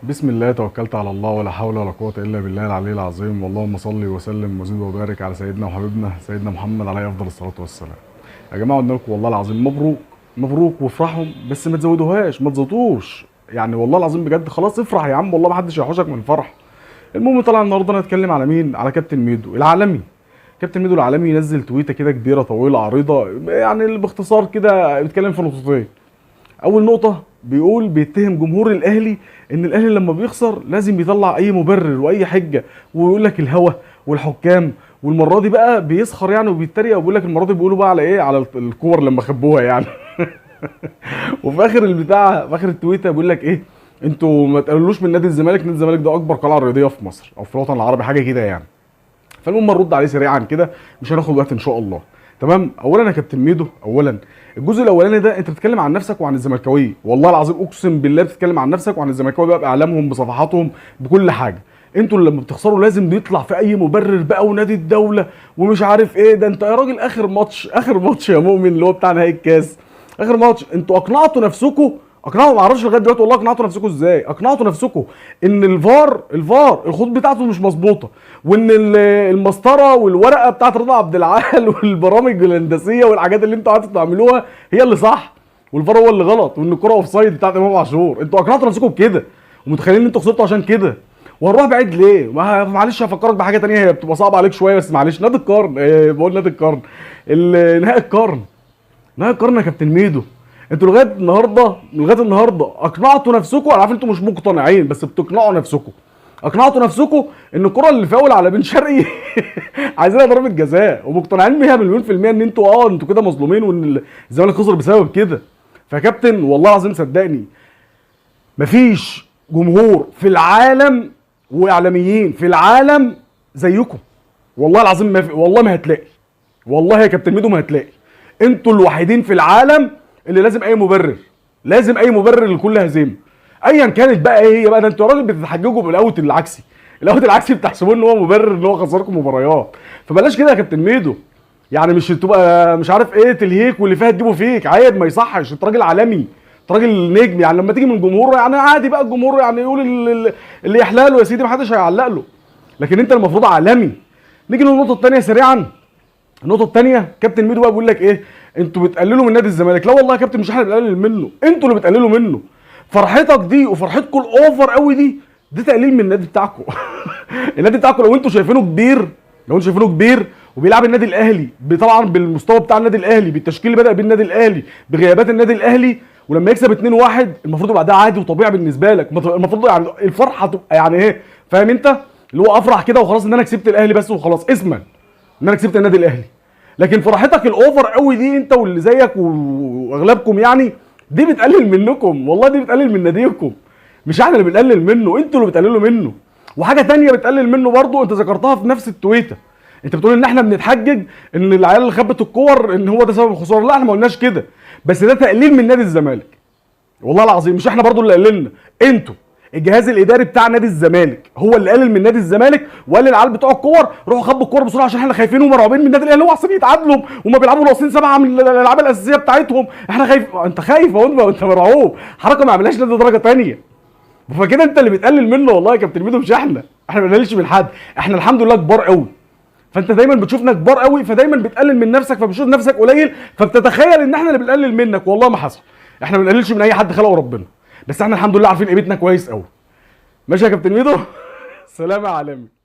بسم الله توكلت على الله ولا حول ولا قوة إلا بالله العلي العظيم، اللهم صل وسلم وزد وبارك على سيدنا وحبيبنا سيدنا محمد عليه أفضل الصلاة والسلام. يا جماعة قلنا لكم والله العظيم مبروك مبروك وافرحوا، بس ما تزودوهاش ما تزودوش، يعني والله العظيم بجد خلاص افرح يا عم، والله ما حدش هيحوشك من الفرح. المهم طلع النهارده نتكلم على مين؟ على كابتن ميدو العالمي. كابتن ميدو العالمي ينزل تويته كده كبيره طويله عريضه، يعني باختصار كده بيتكلم في نقطتين. اول نقطه بيقول بيتهم جمهور الاهلي ان الاهلي لما بيخسر لازم يطلع اي مبرر واي حجه، ويقول لك الهوا والحكام، والمره دي بقى بيسخر يعني وبيتريق وبيقول لك المره دي بيقولوا بقى على ايه؟ على الكور لما خبوها يعني. وفي اخر البتاع في اخر التويته بيقول لك ايه؟ انتوا ما تقولوش من نادي الزمالك، نادي الزمالك ده اكبر قلعه رياضيه في مصر او في الوطن العربي، حاجه كده يعني. فالمهم نرد عليه سريعا كده، مش هناخد وقت ان شاء الله. تمام. اولا يا كابتن ميدو، اولا الجزء الاولاني ده انت بتتكلم عن نفسك وعن الزملكاويه، والله العظيم اقسم بالله بتتكلم عن نفسك وعن الزملكاويه بقى باعلامهم بصفحاتهم بكل حاجه. انتوا اللي لما بتخسروا لازم يطلع في اي مبرر بقى ونادي الدوله ومش عارف ايه ده. انت يا راجل اخر ماتش يا مؤمن اللي هو بتاع نهائي الكاس، اخر ماتش انتوا اقنعتوا نفسكم، اقنعوا ما اعرفش لغايه دلوقتي والله اقنعتوا نفسكم ازاي. اقنعتوا نفسكم ان الفار الخطوط بتاعته مش مظبوطه، وان المسطره والورقه بتاعت رضا عبد العال والبرامج الهندسيه والحاجات اللي انتوا قعدتوا تعملوها هي اللي صح، والفار هو اللي غلط، وان الكره اوف سايد بتاعت امام عاشور. انتوا اقنعتوا نفسكم بكده ومتخيلين ان انتوا خسرتوا عشان كده. وهنروح بعيد ليه؟ معلش هفكرك بحاجه تانية هي بتبقى صعبه عليك شويه، بس معلش نادي القرن، بقول نادي القرن، نهائي القرن، نهائي القرن يا كابتن ميدو. انتوا لغايه النهارده اقنعتوا نفسكم، انا عارف انتوا مش مقتنعين بس بتقنعوا نفسكم. اقنعتوا نفسكم ان الكره اللي فاول على بن شرقي عايزينها ضربه جزاء، ومقتنعين بيها مليون في الميه ان انتوا كده مظلومين وان الزمالك خسر بسبب كده. فيا كابتن والله العظيم صدقني مفيش جمهور في العالم واعلاميين في العالم زيكم، والله العظيم ما في، والله ما هتلاقي، والله يا كابتن ميدو ما هتلاقي. انتوا الوحيدين في العالم اللي لازم اي مبرر، لازم اي مبرر لكل هزيمه ايا كانت بقى ايه هي بقى. ده انتوا يا راجل بتتحججوا بالاوت العكسي، الاوت العكسي بتحسبوه ان هو مبرر ان هو خسركم مباريات. فبلاش كده يا كابتن ميدو، يعني مش تبقى مش عارف ايه تلهيك واللي فيها تجيبه فيك، عيب ما يصحش. انت راجل عالمي، انت راجل نجم، يعني لما تيجي من الجمهور يعني عادي بقى الجمهور يعني يقول اللي يحلاله يا سيدي، ما حدش هيعلق له، لكن انت المفروض عالمي. نيجي للنقطه الثانيه سريعا. النقطه الثانيه كابتن ميدو بقى بيقول لك ايه؟ انتوا بتقللوا من نادي الزمالك. لا والله يا كابتن مش احنا اللي بنقلل منه، انتوا اللي بتقللوا منه. فرحتك دي وفرحتكم الاوفر قوي دي تقليل من النادي بتاعكم. النادي بتاعكم لو انتوا شايفينه كبير، لو انتوا شايفينه كبير وبيلعب النادي الاهلي طبعا بالمستوى بتاع النادي الاهلي، بالتشكيل اللي بدا بيه النادي الاهلي، بغيابات النادي الاهلي، ولما يكسب 2-1 المفروض يبقى ده عادي وطبيعي بالنسبه لك. المفروض يعني الفرحه تبقى يعني ايه، فاهم انت؟ اللي هو افرح كده وخلاص ان انا كسبت الاهلي بس وخلاص، اسما ان انا كسبت النادي الاهلي. لكن فرحتك الاوفر قوي دي انت واللي زيك واغلبكم يعني دي بتقلل منكم، والله دي بتقلل من ناديكم، مش احنا اللي بنقلل منه، انتوا اللي بتقللوا منه. وحاجه تانية بتقلل منه برضو انت ذكرتها في نفس التويته، انت بتقول ان احنا بنتحجج ان العيال اللي خبت الكور ان هو ده سبب الخساره. لا احنا ما قلناش كده، بس ده تقليل من نادي الزمالك، والله العظيم مش احنا برضو اللي قللنا، انتوا الجهاز الاداري بتاع نادي الزمالك هو اللي قلل من نادي الزمالك وقال للعيال بتوع الكور روحوا خبوا الكور بسرعه عشان احنا خايفين ومرعوبين من النادي الاهلي، هو احسن يتعادلوا وما بيلعبوا ناقصين 7 من الالعاب الاساسيه بتاعتهم، احنا خايف. انت خايف وانت مرعوب، حركه ما عملهاش نادي درجه ثانيه. فكده انت اللي بتقلل منه، والله يا كابتن ميدو مش احنا ما بنقللش من حد، احنا الحمد لله كبار قوي. فانت دايما بتشوفنا كبار قوي، فدايما بتقلل من نفسك، فبتشوف نفسك قليل فبتتخيل ان احنا اللي بنقلل منك. والله ما حصل، احنا ما بنقللش من اي حد خلقه ربنا، بس احنا الحمد لله عارفين قيمتنا كويس قوي. ماشي يا كابتن ميدو. سلام يا عالمي.